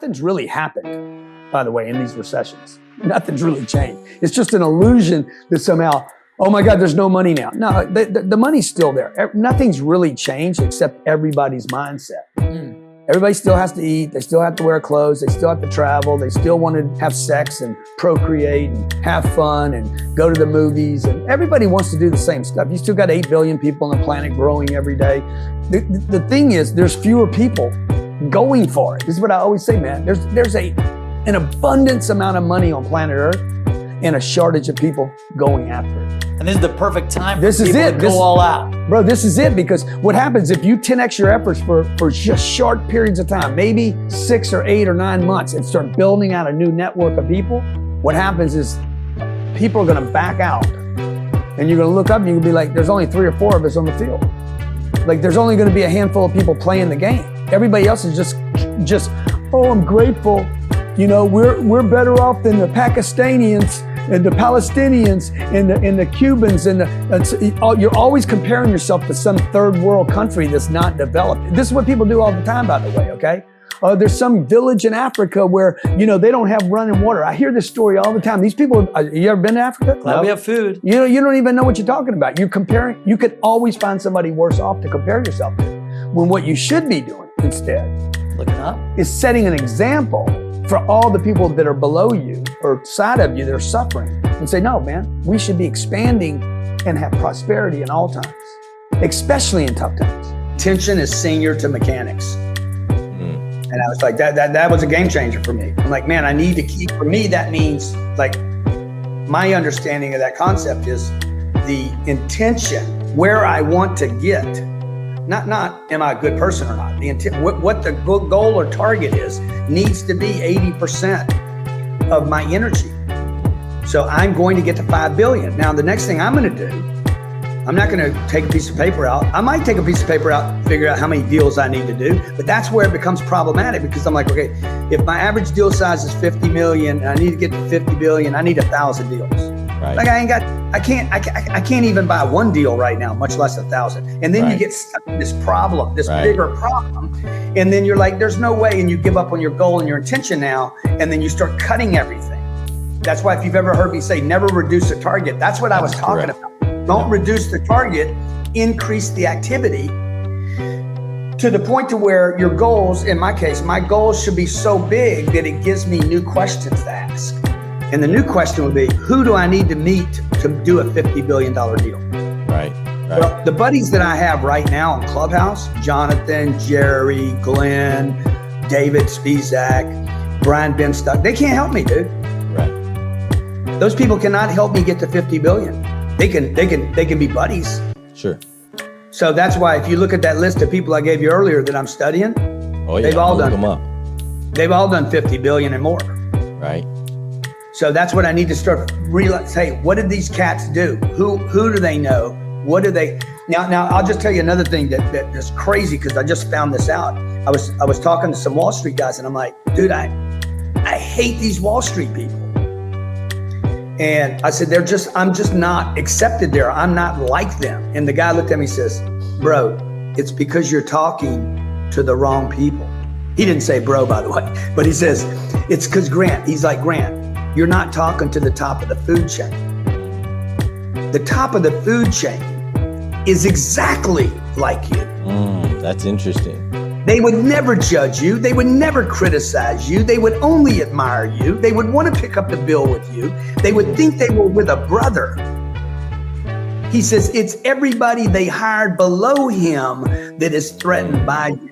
nothing's really happened, by the way, in these recessions. Nothing's really changed. It's just an illusion that somehow, oh my God, there's no money now. No, the money's still there. Nothing's really changed except everybody's mindset. Everybody still has to eat. They still have to wear clothes. They still have to travel. They still want to have sex and procreate and have fun and go to the movies. And everybody wants to do the same stuff. You still got 8 billion people on the planet growing every day. The thing is, there's fewer people going for it. This is what I always say, man. There's an abundance amount of money on planet Earth and a shortage of people going after it. And this is the perfect time for people to go all out. Bro, this is it, because what happens if you 10x your efforts for just short periods of time, maybe 6 or 8 or 9 months, and start building out a new network of people, what happens is people are gonna back out. And you're gonna look up and you're gonna be like, there's only 3 or 4 of us on the field. Like there's only gonna be a handful of people playing the game. Everybody else is just, oh, I'm grateful. You know, we're better off than the Pakistanians and the Palestinians and the Cubans you're always comparing yourself to some third world country that's not developed. This is what people do all the time, by the way, okay? There's some village in Africa where, you know, they don't have running water. I hear this story all the time. These people, you ever been to Africa? Glad we have food. You know, you don't even know what you're talking about. You're comparing, you could always find somebody worse off to compare yourself to. When what you should be doing instead looking up is setting an example for all the people that are below you or side of you that are suffering, and say, no, man, we should be expanding and have prosperity in all times, especially in tough times. Attention is senior to mechanics. And I was like, that was a game changer for me. I'm like, man, I need to keep, for me, that means like, my understanding of that concept is the intention, where I want to get, not am I a good person or not. The intent, what the goal or target is, needs to be 80% of my energy. So I'm going to get to 5 billion. Now, the next thing I'm going to do, I'm not going to take a piece of paper out. I might take a piece of paper out, figure out how many deals I need to do, but that's where it becomes problematic, because I'm like, okay, if my average deal size is 50 million and I need to get to 50 billion, I need 1,000 deals. Right. Like I can't even buy one deal right now, much less 1,000. And then you get stuck in this problem, this bigger problem. And then you're like, there's no way. And you give up on your goal and your intention now. And then you start cutting everything. That's why if you've ever heard me say, never reduce the target, that's what I was talking about. Don't reduce the target, increase the activity to the point to where your goals, in my case, my goals should be so big that it gives me new questions to ask. And the new question would be, who do I need to meet to do a $50 billion deal? Right. Well, the buddies that I have right now on Clubhouse, Jonathan, Jerry, Glenn, David Spizak, Brian Benstock, they can't help me, dude. Right. Those people cannot help me get to 50 billion. They can be buddies. Sure. So that's why if you look at that list of people I gave you earlier that I'm studying, they've all done 50 billion and more. Right. So that's what I need to start realize. Hey, what did these cats do? Who do they know? What do they? Now I'll just tell you another thing that's crazy, because I just found this out. I was talking to some Wall Street guys, and I'm like, dude, I hate these Wall Street people. And I said, I'm just not accepted there. I'm not like them. And the guy looked at me and says, bro, it's because you're talking to the wrong people. He didn't say bro, by the way, but he says, it's because Grant, you're not talking to the top of the food chain. The top of the food chain is exactly like you. That's interesting. They would never judge you. They would never criticize you. They would only admire you. They would want to pick up the bill with you. They would think they were with a brother. He says, it's everybody they hired below him that is threatened by you.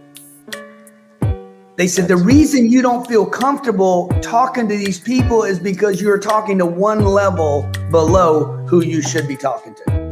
They said, the reason you don't feel comfortable talking to these people is because you're talking to one level below who you should be talking to.